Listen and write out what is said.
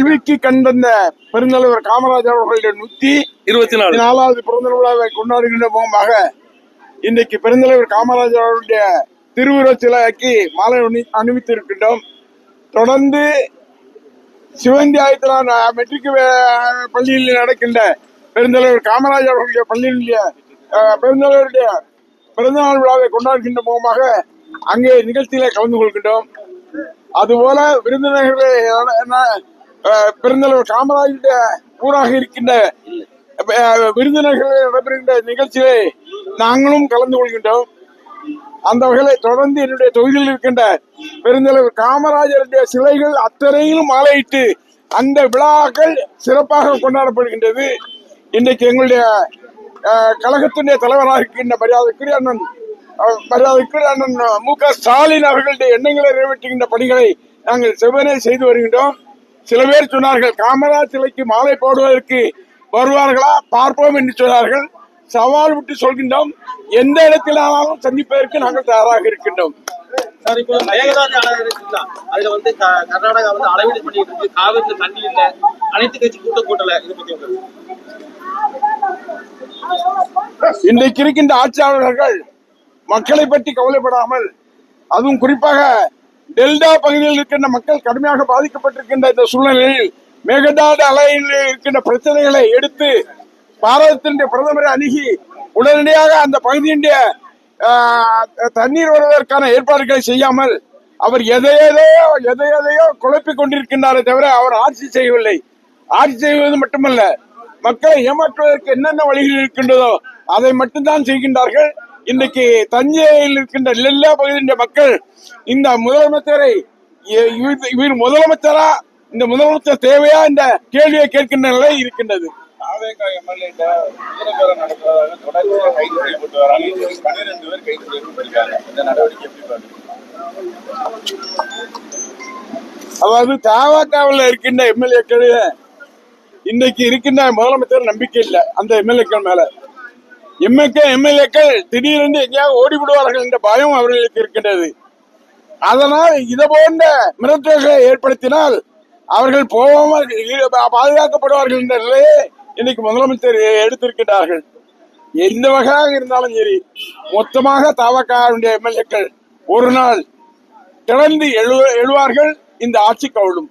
கல்விக்கு கண்டந்த பெருந்தலைவர் காமராஜர் அவர்களுடைய 124வது பிறந்த விழாவை கொண்டாடுகின்ற முகமாக இன்றைக்கு பெருந்தலைவர் காமராஜர் அவருடைய திருவுருவச் சிலைக்கு மாலை அணிவித்திருக்கின்றோம். தொடர்ந்து சிவந்தி ஆயத்திலான மெட்ரிக் பள்ளியில் நடக்கின்ற பெருந்தலைவர் காமராஜர் அவர்களுடைய பள்ளியினுடைய பெருந்தலைவருடைய பிறந்தநாள் விழாவை கொண்டாடுகின்ற முகமாக அங்கே நிகழ்ச்சியிலே கலந்து கொள்கின்றோம். அதுபோல விருந்தினர்களே பெருந்தலைவர் காமராஜருடைய ஊராக இருக்கின்ற விருந்தினர்களே நடைபெறுகின்ற நிகழ்ச்சியிலே நாங்களும் கலந்து கொள்கின்றோம். அந்த வகையில தொடர்ந்து என்னுடைய தொகுதியில் இருக்கின்ற பெருந்தலைவர் காமராஜருடைய சிலைகள் அத்தனையிலும் மாலையிட்டு அந்த விழாக்கள் சிறப்பாக கொண்டாடப்படுகின்றது. இன்றைக்கு எங்களுடைய கழகத்தினுடைய தலைவராக இருக்கின்ற மரியாதைக்குரிய அண்ணன் மு.க. ஸ்டாலின் அவர்களுடைய எண்ணங்களை நிறைவேற்றுகின்ற பணிகளை நாங்கள் செவ்வனே செய்து வருகின்றோம். சில பேர் சொன்னார்கள் காமராஜ் சிலைக்கு மாலை போடுவதற்கு வருவார்களா பார்ப்போம் என்று சொன்னார்கள். சவால் விட்டு சொல்கின்றோம், எந்த இடத்திலானாலும் சந்திப்பதற்கு நாங்கள் தயாராக இருக்கின்றோம். சார், இப்போ மேகதாது அதுல கர்நாடகா அளவீடு பண்ணிட்டு இருக்கு. காவிரி தண்ணி இல்ல, அனைத்து கட்சி கூட்டல. இதை பத்தி இன்றைக்கு இருக்கின்ற ஆட்சியாளர்கள் மக்களை பற்றி கவலைப்படாமல், அதுவும் குறிப்பாக டெல்டா பகுதியில் இருக்கின்ற மக்கள் கடுமையாக பாதிக்கப்பட்டிருக்கின்ற இந்த சூழ்நிலையில் மேகதாது அலையில் இருக்கின்ற பிரச்சனைகளை எடுத்து பாரதத்தினுடைய பிரதமரை அணுகி உடனடியாக அந்த பகுதியினுடைய தண்ணீர் வருவதற்கான ஏற்பாடுகளை செய்யாமல் அவர் எதையோ குழப்பிக் கொண்டிருக்கின்றாரே தவிர அவர் ஆட்சி செய்யவில்லை. ஆட்சி செய்வது மட்டுமல்ல, மக்களை ஏமாற்றுவதற்கு என்னென்ன வழிகள் இருக்கின்றதோ அதை மட்டும்தான் செய்கின்றார்கள். இன்றைக்கு தஞ்சையில் இருக்கின்ற எல்லா பகுதியினுடைய மக்கள் இந்த முதலமைச்சரை இவர் முதலமைச்சரா, இந்த முதலமைச்சர் தேவையா என்ற கேள்வியை கேட்கின்ற நிலை இருக்கின்றது. அதாவது தவகாவில் இருக்கின்ற எம்எல்ஏக்கள் இன்னைக்கு இருக்கின்ற முதலமைச்சர் நம்பிக்கை இல்லை. அந்த எம்எல்ஏக்கள் மேல எம்எல்ஏக்கள் திடீரென்று எங்கேயாவது ஓடிவிடுவார்கள் என்ற பயம் அவர்களுக்கு இருக்கின்றது. அதனால் இது போன்ற மிரட்டல்களை ஏற்படுத்தினால் அவர்கள் போகாமல் பாதுகாக்கப்படுவார்கள் என்ற நிலையை இன்னைக்கு முதலமைச்சர் எடுத்திருக்கிறார்கள். எந்த வகையாக இருந்தாலும் சரி, மொத்தமாக தவகாவுடைய எம்எல்ஏக்கள் ஒரு நாள் திறந்து எழுவார்கள். இந்த ஆட்சி கவுளும்.